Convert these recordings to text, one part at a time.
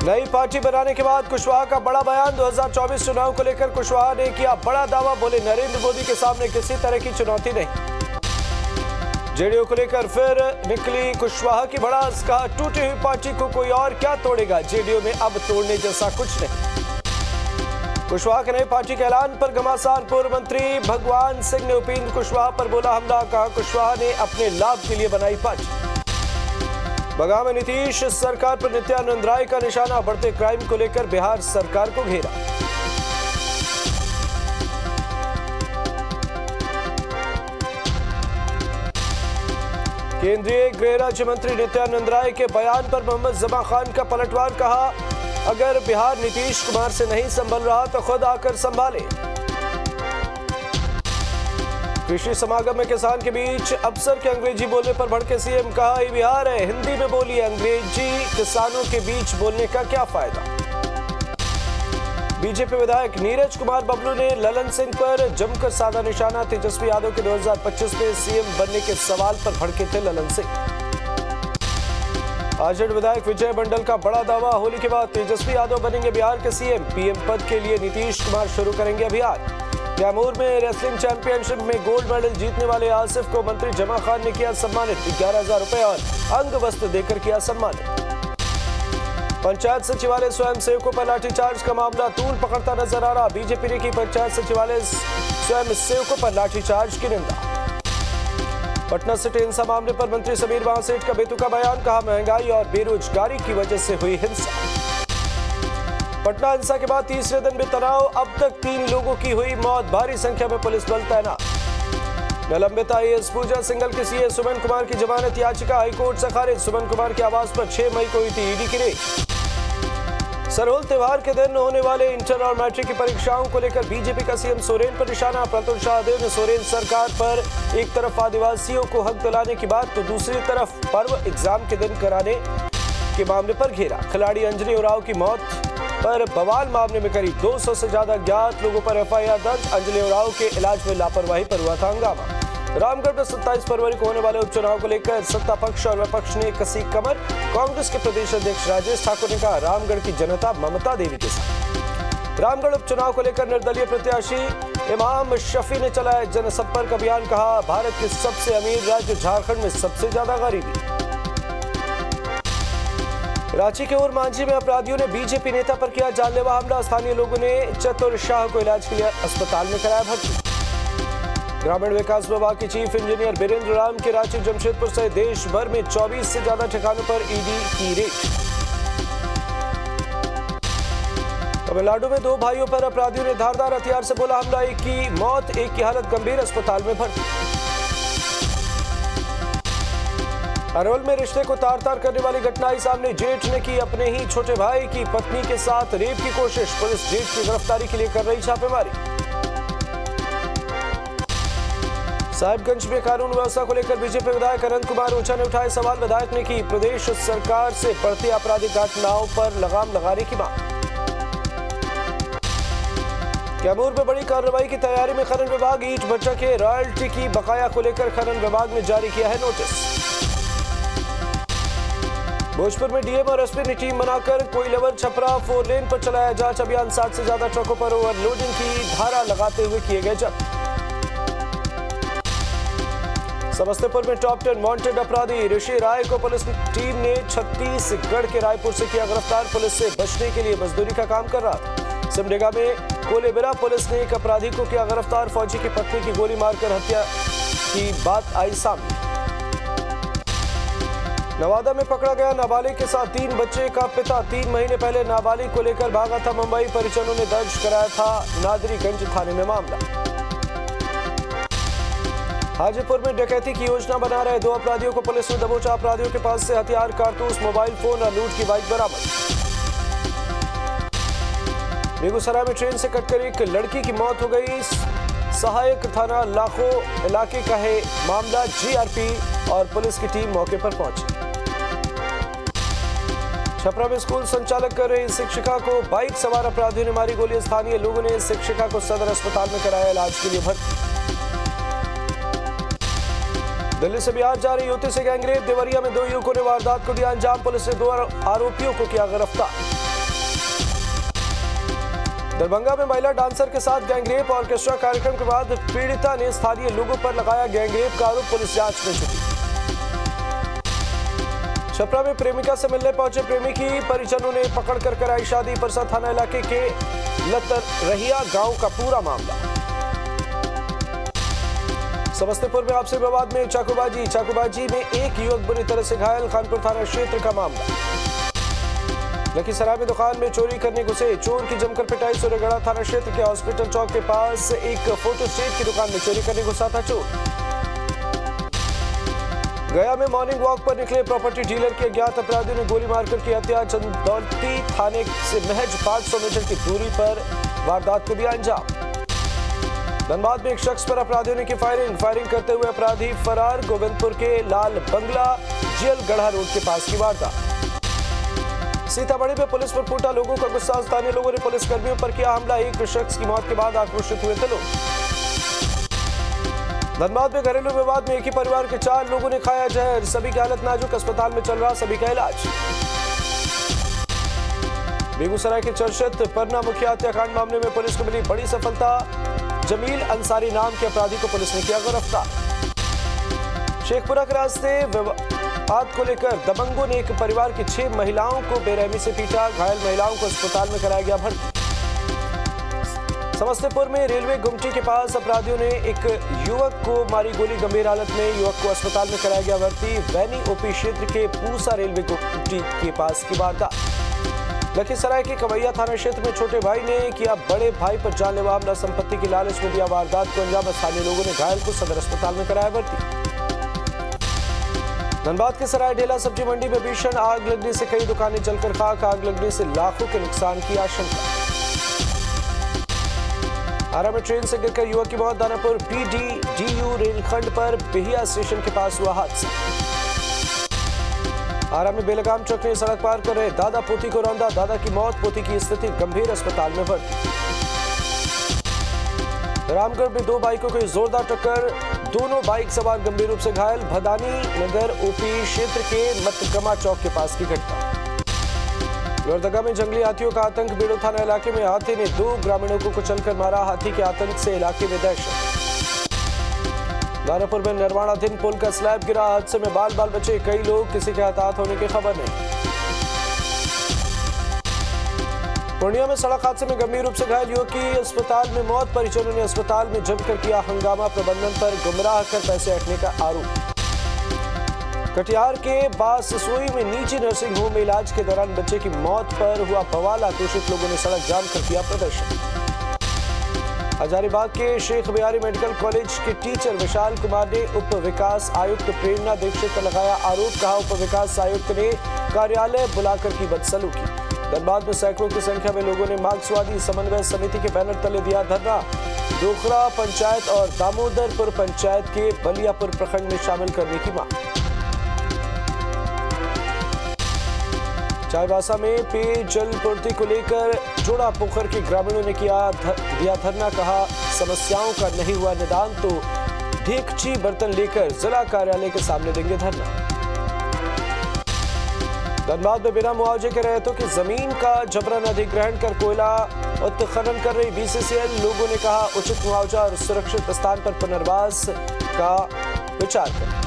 नई पार्टी बनाने के बाद कुशवाहा का बड़ा बयान। 2024 चुनाव को लेकर कुशवाहा ने किया बड़ा दावा, बोले नरेंद्र मोदी के सामने किसी तरह की चुनौती नहीं। जेडीयू को लेकर फिर निकली कुशवाहा की भड़ास, कहा टूटी हुई पार्टी को कोई और क्या तोड़ेगा, जेडीयू में अब तोड़ने जैसा कुछ नहीं। कुशवाहा के नई पार्टी के ऐलान पर घमासान। पूर्व मंत्री भगवान सिंह ने उपेंद्र कुशवाहा पर बोला हमला, कहा कुशवाहा ने अपने लाभ के लिए बनाई पार्टी। बगा में नीतीश सरकार पर नित्यानंद राय का निशाना, बढ़ते क्राइम को लेकर बिहार सरकार को घेरा। केंद्रीय गृह राज्य मंत्री नित्यानंद राय के बयान पर मोहम्मद जमा खान का पलटवार, कहा अगर बिहार नीतीश कुमार से नहीं संभल रहा तो खुद आकर संभाले। कृषि समागम में किसान के बीच अफसर के अंग्रेजी बोलने पर भड़के सीएम, कहा ये बिहार है, हिंदी में बोलिए, अंग्रेजी किसानों के बीच बोलने का क्या फायदा। बीजेपी विधायक नीरज कुमार बबलू ने ललन सिंह पर जमकर साधा निशाना। तेजस्वी यादव के 2025 में सीएम बनने के सवाल पर भड़के थे ललन सिंह। आजड़ विधायक विजय मंडल का बड़ा दावा, होली के बाद तेजस्वी यादव बनेंगे बिहार के सीएम, पीएम पद के लिए नीतीश कुमार शुरू करेंगे अभियान। कैमूर में रेसलिंग चैंपियनशिप में गोल्ड मेडल जीतने वाले आसिफ को मंत्री जमा खान ने किया सम्मानित, 11,000 रुपए और अंग वस्त्र देकर किया सम्मानित। पंचायत सचिवालय स्वयं सेवकों पर लाठीचार्ज का मामला तूल पकड़ता नजर आ रहा। बीजेपी ने की पंचायत सचिवालय स्वयं सेवकों पर लाठीचार्ज की निंदा। पटना सिटी हिंसा मामले पर मंत्री समीर महासेठ का बेतुका बयान, कहा महंगाई और बेरोजगारी की वजह से हुई हिंसा। पटना हिंसा के बाद तीसरे दिन भी तनाव, अब तक 3 लोगों की हुई मौत, भारी संख्या में पुलिस बल तैनात। निलंबित आईएएस पूजा सिंघल की सीए सुमन कुमार की जमानत याचिका हाईकोर्ट से खारिज। सुमन कुमार के आवास पर 6 मई को हुई थी ईडी की रेड। सरहुल त्योहार के दिन होने वाले इंटर और मैट्रिक की परीक्षाओं को लेकर बीजेपी का सीएम सोरेन पर निशाना। प्रतुल शाहदेव ने सोरेन सरकार पर एक तरफ आदिवासियों को हक दिलाने की बात तो दूसरी तरफ पर्व एग्जाम के दिन कराने के मामले पर घेरा। खिलाड़ी अंजनी उरांव की मौत पर बवाल मामले में करीब 200 से ज्यादा ज्ञात लोगों पर एफआईआर दर्ज। अंजलि उरांव के इलाज में लापरवाही पर हुआ था हंगामा। रामगढ़ में 27 फरवरी को होने वाले उपचुनाव को लेकर सत्ता पक्ष और विपक्ष ने कसी कमर। कांग्रेस के प्रदेश अध्यक्ष राजेश ठाकुर ने कहा रामगढ़ की जनता ममता देवी के साथ। रामगढ़ उपचुनाव को लेकर निर्दलीय प्रत्याशी इमाम शफी ने चलाया जनसंपर्क अभियान, कहा भारत के सबसे अमीर राज्य झारखंड में सबसे ज्यादा गरीबी। रांची के और मांझी में अपराधियों ने बीजेपी नेता पर किया जानलेवा हमला। स्थानीय लोगों ने चतुर शाह को इलाज के लिए अस्पताल में कराया भर्ती। ग्रामीण विकास विभाग के चीफ इंजीनियर बीरेंद्र राम के रांची जमशेदपुर सहित देश भर में 24 से ज्यादा ठिकानों पर ईडी की रेड। तमिलनाडु में 2 भाइयों पर अपराधियों ने धारदार हथियार से बोला हमला, एक की मौत, एक की हालत गंभीर, अस्पताल में भर्ती। अरवल में रिश्ते को तार-तार करने वाली घटना आई सामने। जेठ ने की अपने ही छोटे भाई की पत्नी के साथ रेप की कोशिश, पुलिस जेठ की गिरफ्तारी के लिए कर रही छापेमारी। साहिबगंज में कानून व्यवस्था को लेकर बीजेपी विधायक अनंत कुमार ओझा ने उठाए सवाल। विधायक ने की प्रदेश सरकार से बढ़ती आपराधिक घटनाओं पर लगाम लगाने की मांग। कैमूर में बड़ी कार्रवाई की तैयारी में खनन विभाग। ईंट भट्टा के रॉयल्टी की बकाया को लेकर खनन विभाग ने जारी किया है नोटिस। भोजपुर में डीएम और एसपी ने टीम बनाकर कोइलवर छपरा 4 लेन पर चलाया जांच अभियान। 7 से ज्यादा ट्रकों पर ओवरलोडिंग की धारा लगाते हुए किए गए जब्त। समस्तीपुर में टॉप 10 वांटेड अपराधी ऋषि राय को पुलिस टीम ने छत्तीसगढ़ के रायपुर से किया गिरफ्तार। पुलिस से बचने के लिए मजदूरी का काम कर रहा था। सिमडेगा में कोलेबिरा पुलिस ने एक अपराधी को किया गिरफ्तार। फौजी की पत्नी की गोली मारकर हत्या की बात आई सामने। नवादा में पकड़ा गया नाबालिग के साथ 3 बच्चे का पिता। 3 महीने पहले नाबालिग को लेकर भागा था मुंबई। परिजनों ने दर्ज कराया था नादरीगंज थाने में मामला। हाजीपुर में डकैती की योजना बना रहे 2 अपराधियों को पुलिस ने दबोचा। अपराधियों के पास से हथियार, कारतूस, मोबाइल फोन और लूट की बाइक बरामद। बेगूसराय में ट्रेन से कटकर एक लड़की की मौत हो गई। सहायक थाना लाखों इलाके का है मामला। जीआरपी और पुलिस की टीम मौके पर पहुंची। छपरा में स्कूल संचालक कर रही शिक्षिका को बाइक सवार अपराधियों ने मारी गोली। स्थानीय लोगों ने शिक्षिका को सदर अस्पताल में कराया इलाज के लिए भर्ती। दिल्ली से बिहार जा रही युवती से गैंगरेप। देवरिया में 2 युवकों ने वारदात को दिया अंजाम। पुलिस ने 2 आरोपियों को किया गिरफ्तार। दरभंगा में महिला डांसर के साथ गैंगरेप ऑर्केस्ट्रा कार्यक्रम के बाद पीड़िता ने स्थानीय लोगों पर लगाया गैंगरेप का आरोप, पुलिस जांच में जुटी। छपरा में प्रेमिका से मिलने पहुंचे प्रेमी की परिजनों ने पकड़कर कराई शादी, परसा थाना इलाके के लतरहिया गांव का पूरा मामला। समस्तीपुर में आपसी विवाद में चाकूबाजी में एक युवक बुरी तरह से घायल, खानपुर थाना क्षेत्र का मामला। लखीसराय में दुकान में चोरी करने घुसे चोर की जमकर पिटाई, सूर्यगढ़ा थाना क्षेत्र के हॉस्पिटल चौक के पास एक फोटो स्टेट की दुकान में चोरी करने घुसा था चोर। गया में मॉर्निंग वॉक पर निकले प्रॉपर्टी डीलर के अज्ञात अपराधियों ने गोली मारकर की हत्या, चंदौती थाने से महज 500 मीटर की दूरी पर वारदात को दिया अंजाम। धनबाद में एक शख्स पर अपराधियों ने की फायरिंग करते हुए अपराधी फरार, गोविंदपुर के लाल बंगला जेल गढ़ा रोड के पास की वारदात। सीतामढ़ी में पुलिस पर फूटा लोगों का गुस्सा, स्थानीय लोगों ने पुलिस कर्मियों पर किया हमला, एक शख्स की मौत के बाद आक्रोशित हुए थे लोग। धनबाद में घरेलू विवाद में एक ही परिवार के 4 लोगों ने खाया जहर, सभी की हालत नाजुक, अस्पताल में चल रहा सभी का इलाज। बेगूसराय के चर्चित परना मुखिया हत्याकांड मामले में पुलिस को मिली बड़ी सफलता, जमील अंसारी नाम के अपराधी को पुलिस ने किया गिरफ्तार। शेखपुरा के रास्ते विवाद को लेकर दबंगों ने एक परिवार की 6 महिलाओं को बेरहमी से पीटा, घायल महिलाओं को अस्पताल में कराया गया भर्ती। समस्तीपुर में रेलवे गुमटी के पास अपराधियों ने एक युवक को मारी गोली, गंभीर हालत में युवक को अस्पताल में कराया गया भर्ती। वैनी ओपी क्षेत्र के पूसा रेलवे गुमटी के पास की वारदात। लखीसराय के कवैया थाना क्षेत्र में छोटे भाई ने किया बड़े भाई पर जानलेवा हमला, संपत्ति की लालच में दिया वारदात को अंजाम, स्थानीय लोगों ने घायल को सदर अस्पताल में कराया भर्ती। धनबाद के सरायढेला सब्जी मंडी में भीषण आग लगने से कई दुकानें जलकर खाक, आग लगने से लाखों के नुकसान की आशंका। आरा में ट्रेन से गिरकर युवक की मौत, दानापुर PDDU रेलखंड पर बिहिया स्टेशन के पास हुआ हादसा। आरा में बेलगाम ट्रक ने सड़क पार कर रहे दादा पोती को रौंदा, दादा की मौत, पोती की स्थिति गंभीर, अस्पताल में भर्ती। रामगढ़ में 2 बाइकों की जोरदार टक्कर, दोनों बाइक सवार गंभीर रूप से घायल, भदानी नगर ओपी क्षेत्र के मतगमा चौक के पास की घटना। लोहरदगा में जंगली हाथियों का आतंक, बेड़ो थाना इलाके में हाथी ने 2 ग्रामीणों को कुचलकर मारा, हाथी के आतंक से इलाके में दहशत। दानापुर में निर्माणाधीन पुल का स्लैब गिरा, हादसे में बाल बचे, कई लोग, किसी के हताहत होने की खबर नहीं। पूर्णिया में सड़क हादसे में गंभीर रूप से घायल युवक की अस्पताल में मौत, परिजनों ने अस्पताल में जमकर किया हंगामा, प्रबंधन पर गुमराह कर पैसे हटने का आरोप। कटिहार के बाससोई में निजी नर्सिंग होम में इलाज के दौरान बच्चे की मौत पर हुआ बवाल, आक्रोशित लोगों ने सड़क जाम कर किया प्रदर्शन। हजारीबाग के शेख बिहारी मेडिकल कॉलेज के टीचर विशाल कुमार ने उप विकास आयुक्त प्रेरणा दीक्षित पर लगाया आरोप, कहा उप विकास आयुक्त ने कार्यालय बुलाकर की बदसलूकी। धनबाद में सैकड़ों की संख्या में लोगों ने मार्क्सवादी समन्वय समिति के बैनर तले दिया धरना, डोखरा पंचायत और दामोदरपुर पंचायत के बलियापुर प्रखंड में शामिल करने की मांग। चाईबासा में पेयजल पूर्ति को लेकर जोड़ा पोखर के ग्रामीणों ने दिया धरना, कहा समस्याओं का नहीं हुआ निदान तो ढेकची बर्तन लेकर जिला कार्यालय के सामने देंगे धरना। धनबाद में बिना मुआवजे के रैयतों की जमीन का जबरन अधिग्रहण कर कोयला उत्खनन कर रही BCCL, लोगों ने कहा उचित मुआवजा और सुरक्षित स्थान पर पुनर्वास का विचार करें।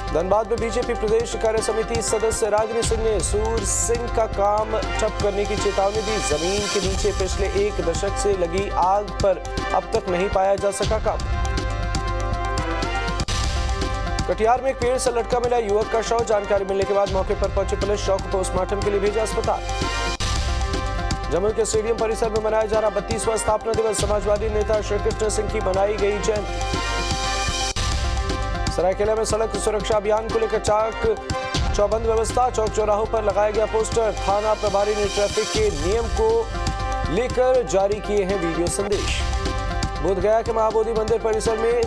धनबाद में बीजेपी प्रदेश कार्य समिति सदस्य रागिनी सिंह ने सूर सिंह का काम ठप करने की चेतावनी दी, जमीन के नीचे पिछले 1 दशक से लगी आग पर अब तक नहीं पाया जा सका काम। कटिहार में एक पेड़ से लटका मिला युवक का शव, जानकारी मिलने के बाद मौके पर पहुंची पुलिस, शव को पोस्टमार्टम के लिए भेजा अस्पताल। जमुई के स्टेडियम परिसर में मनाया जा रहा 32वां स्थापना दिवस, समाजवादी नेता श्रीकृष्ण सिंह की मनाई गई जयंती। सरायकेला में सड़क सुरक्षा अभियान को लेकर चाक चौबंद व्यवस्था, चौक चौराहों पर लगाया गया पोस्टर, थाना प्रभारी ने ट्रैफिक के नियम को लेकर जारी किए हैं वीडियो संदेश। बोधगया के महाबोधि मंदिर परिसर में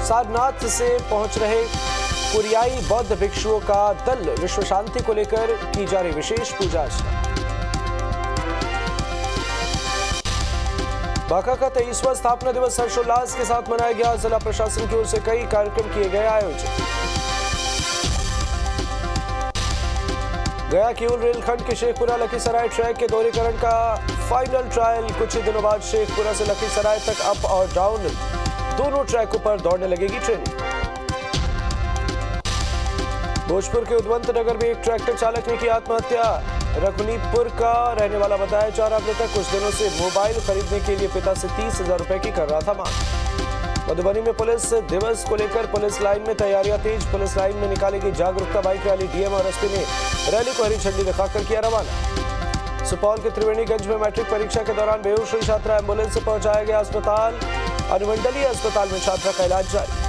सारनाथ से पहुंच रहे कोरियाई बौद्ध भिक्षुओं का दल, विश्व शांति को लेकर की जा रही विशेष पूजा अर्चना। बांका का 23वां स्थापना दिवस हर्षोल्लास के साथ मनाया गया, जिला प्रशासन की ओर से कई कार्यक्रम किए गए आयोजित। गया किऊल रेलखंड के शेखपुरा लखीसराय ट्रैक के दोहरीकरण का फाइनल ट्रायल। कुछ ही दिनों बाद शेखपुरा से लखीसराय तक अप और डाउन दोनों ट्रैकों पर दौड़ने लगेगी ट्रेनें। भोजपुर के उद्वंत नगर में एक ट्रैक्टर चालक ने की आत्महत्या। रघुनीपुर का रहने वाला बताया जा रहा मृतक कुछ दिनों से मोबाइल खरीदने के लिए पिता से 30,000 रुपए की कर रहा था मांग। मधुबनी में पुलिस दिवस को लेकर पुलिस लाइन में तैयारियां तेज। पुलिस लाइन में निकाली गई जागरूकता बाइक रैली। डीएम और एसपी ने रैली को हरी झंडी दिखाकर किया रवाना। सुपौल के त्रिवेणीगंज में मैट्रिक परीक्षा के दौरान बेहोश हुई छात्रा एम्बुलेंस से पहुंचाया गया अस्पताल। अनुमंडलीय अस्पताल में छात्रा का इलाज जारी।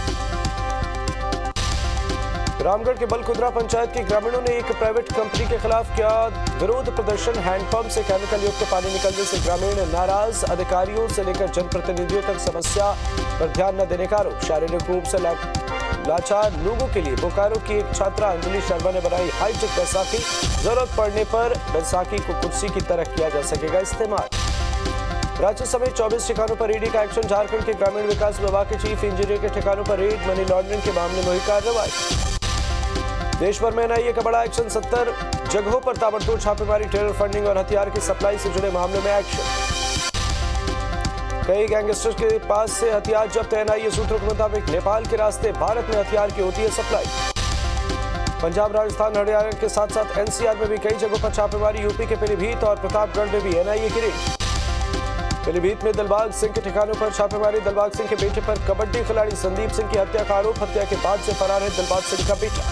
रामगढ़ के बलकुदरा पंचायत के ग्रामीणों ने एक प्राइवेट कंपनी के खिलाफ किया विरोध प्रदर्शन। हैंडपंप से केमिकल युक्त पानी निकलने से ग्रामीण नाराज। अधिकारियों से लेकर जनप्रतिनिधियों तक समस्या पर ध्यान न देने का आरोप। शारीरिक रूप से लाचार लोगों के लिए बोकारो की एक छात्रा अंजलि शर्मा ने बनाई हाईटेक बैसाखी। जरूरत पड़ने पर बैसाखी को कुर्सी की तरह किया जा सकेगा इस्तेमाल। राज्य समेत 24 ठिकानों पर ईडी का एक्शन। झारखंड के ग्रामीण विकास विभाग के चीफ इंजीनियर के ठिकानों पर रेड। मनी लॉन्ड्रिंग के मामले में हुई कार्रवाई। देश भर में एनआईए का बड़ा एक्शन। 70 जगहों पर ताबड़तोड़ छापेमारी। टेरर फंडिंग और हथियार की सप्लाई से जुड़े मामले में एक्शन। कई गैंगस्टर्स के पास से हथियार जब्त। एनआईए सूत्रों के मुताबिक नेपाल के रास्ते भारत में हथियार की होती है सप्लाई। पंजाब, राजस्थान, हरियाणा के साथ साथ एनसीआर में भी कई जगहों पर छापेमारी। यूपी के पीलीभीत और प्रतापगढ़ में भी एनआईए की रेड। पीलीभीत में दिलबाग सिंह के ठिकानों पर छापेमारी। दिलबाग सिंह के बेटे पर कबड्डी खिलाड़ी संदीप सिंह की हत्या का आरोप। हत्या के बाद से फरार है दिलबाग सिंह का बेटा।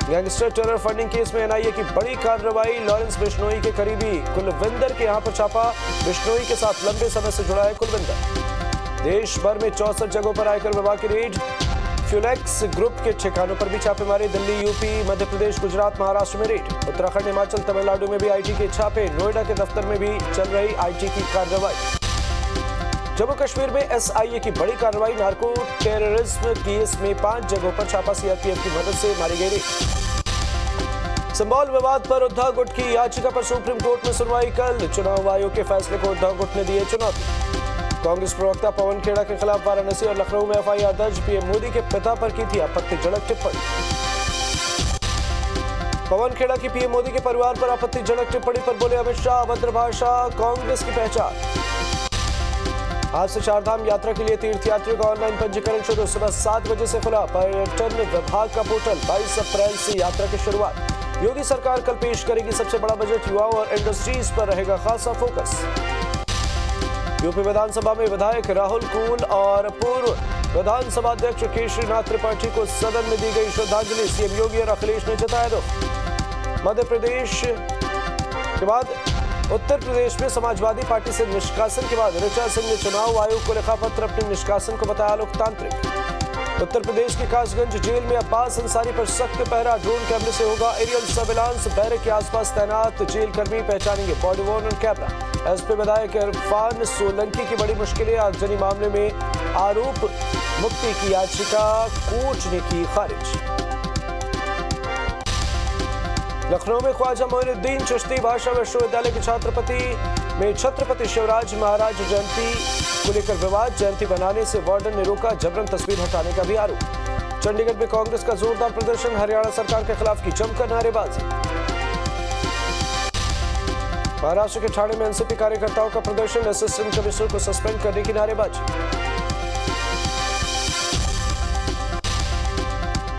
गैंगस्टर टेरर फंडिंग केस में एनआईए की बड़ी कार्रवाई। लॉरेंस बिश्नोई के करीबी कुलविंदर के यहां पर छापा। बिश्नोई के साथ लंबे समय से जुड़ा है कुलविंदर। देश भर में 64 जगहों पर आयकर विभाग की रेड। फ्यूलेक्स ग्रुप के ठिकानों पर भी छापेमारी। दिल्ली, यूपी, मध्य प्रदेश, गुजरात, महाराष्ट्र में रेड। उत्तराखंड, हिमाचल, तमिलनाडु में भी आईटी के छापे। नोएडा के दफ्तर में भी चल रही आईटी की कार्रवाई। जम्मू कश्मीर में एसआईए की बड़ी कार्रवाई। नार्को टेररिज्म केस में 5 जगहों पर छापा। सीआरपीएफ की मदद से मारी गई रेड। संभौल विवाद पर उद्धव गुट की याचिका पर सुप्रीम कोर्ट में सुनवाई कल। चुनाव आयोग के फैसले को उद्धव गुट ने दिए चुनौती। कांग्रेस प्रवक्ता पवन खेड़ा के खिलाफ वाराणसी और लखनऊ में एफआईआर दर्ज। पीएम मोदी के पिता पर की थी आपत्तिजनक टिप्पणी। पवन खेड़ा की पीएम मोदी के परिवार पर आपत्तिजनक टिप्पणी पर बोले अमित शाह, अभद्र भाषा कांग्रेस की पहचान। आज से चारधाम यात्रा के लिए तीर्थयात्रियों का ऑनलाइन पंजीकरण शुरू। सुबह 7 बजे से खुला पर्यटन विभाग का पोर्टल। 22 अप्रैल से यात्रा की शुरुआत। योगी सरकार कल पेश करेगी सबसे बड़ा बजट। युवाओं और इंडस्ट्रीज पर रहेगा खासा फोकस। यूपी विधानसभा में विधायक राहुल कुल और पूर्व विधानसभा अध्यक्ष केशरीनाथ त्रिपाठी को सदन में दी गई श्रद्धांजलि। सीएम योगी और अखिलेश ने जताया दुख। मध्य प्रदेश के बाद उत्तर प्रदेश में समाजवादी पार्टी से निष्कासन के बाद ऋचा सिंह ने चुनाव आयोग को लिखा पत्र। अपने निष्कासन को बताया लोकतांत्रिक। उत्तर प्रदेश के कासगंज जेल में अब्बास अंसारी पर सख्त पहरा। ड्रोन कैमरे से होगा एरियल सर्विलांस। बैरक के आसपास तैनात जेल कर्मी पहचानेंगे बॉडी वॉर्न कैमरा। एसपी विधायक इरफान सोलंकी की बड़ी मुश्किलें। आगजनी मामले में आरोप मुक्ति की याचिका कोर्ट ने की खारिज। लखनऊ में ख्वाजा मोइनुद्दीन चिश्ती भाषा विश्वविद्यालय के छात्रपति में छत्रपति शिवराज महाराज जयंती को लेकर विवाद। जयंती बनाने से वार्डन ने रोका। जबरन तस्वीर हटाने का भी आरोप। चंडीगढ़ में कांग्रेस का जोरदार प्रदर्शन। हरियाणा सरकार के खिलाफ की जमकर नारेबाजी। महाराष्ट्र के ठाणे में एनसीपी कार्यकर्ताओं का प्रदर्शन। असिस्टेंट कमिश्नर को सस्पेंड करने की नारेबाजी।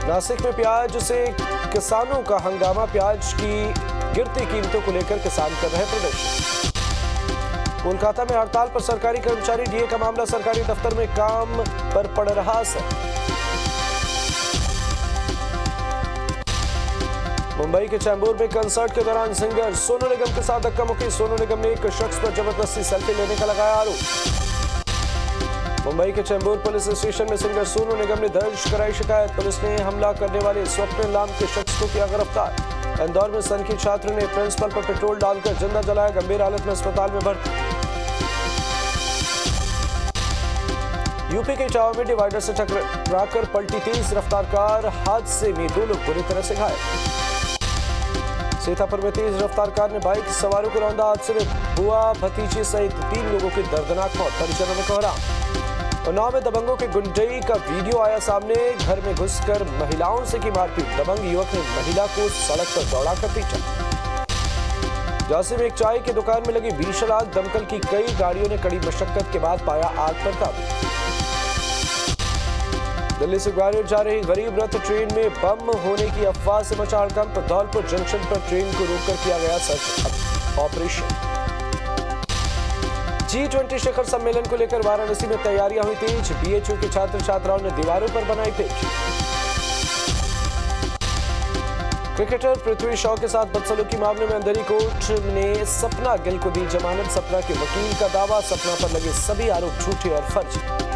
नासिक में प्याज से किसानों का हंगामा। प्याज की गिरती कीमतों को लेकर किसान कर रहे प्रदर्शन। कोलकाता में हड़ताल पर सरकारी कर्मचारी। डीए का मामला। सरकारी दफ्तर में काम पर पड़ रहा असर। मुंबई के चैंबूर में कंसर्ट के दौरान सिंगर सोनू निगम के साथ धक्का मुक्की। सोनू निगम ने एक शख्स पर जबरदस्ती सेल्फी लेने का लगाया आरोप। मुंबई के चैंबूर पुलिस स्टेशन में सिंगर सोनू निगम ने दर्ज कराई शिकायत। पुलिस ने हमला करने वाले स्वप्न नाम के शख्स को किया गिरफ्तार। इंदौर में सनकी छात्र ने प्रिंसिपल पर पेट्रोल डालकर जिंदा जलाया। गंभीर हालत में अस्पताल में भर्ती। यूपी के इटावा में डिवाइडर से टकराकर पलटी तेज रफ्तार कार। हादसे में 2 लोग बुरी तरह से घायल। सीतापुर में तेज रफ्तार कार ने बाइक सवारों को रौंदा। हादसे में बुआ भतीजे सहित 3 लोगों की दर्दनाक मौत। परिजनों में कोहराम। उन्नाव में दबंगों के गुंडई का वीडियो आया सामने। घर में घुसकर महिलाओं से की मारपीट। दबंग युवक ने महिला को सड़क पर दौड़ाकर पीटा। झांसी में एक चाय की दुकान में लगी भीषण आग। दमकल की कई गाड़ियों ने कड़ी मशक्कत के बाद पाया आग पर काबू। दिल्ली से ग्वालियर जा रही गरीब रथ ट्रेन में बम होने की अफवाह से मचा हड़कंप। धौलपुर जंक्शन पर ट्रेन को रोककर किया गया सर्च ऑपरेशन। G20 शिखर सम्मेलन को लेकर वाराणसी में तैयारियां हुई तेज। BHU के छात्र छात्राओं ने दीवारों पर बनाई पेज। क्रिकेटर पृथ्वी शॉ के साथ बदसलूकी मामले में अंधेरी कोर्ट ने सपना गिल को दी जमानत। सपना के वकील का दावा, सपना पर लगे सभी आरोप झूठे और फर्जी।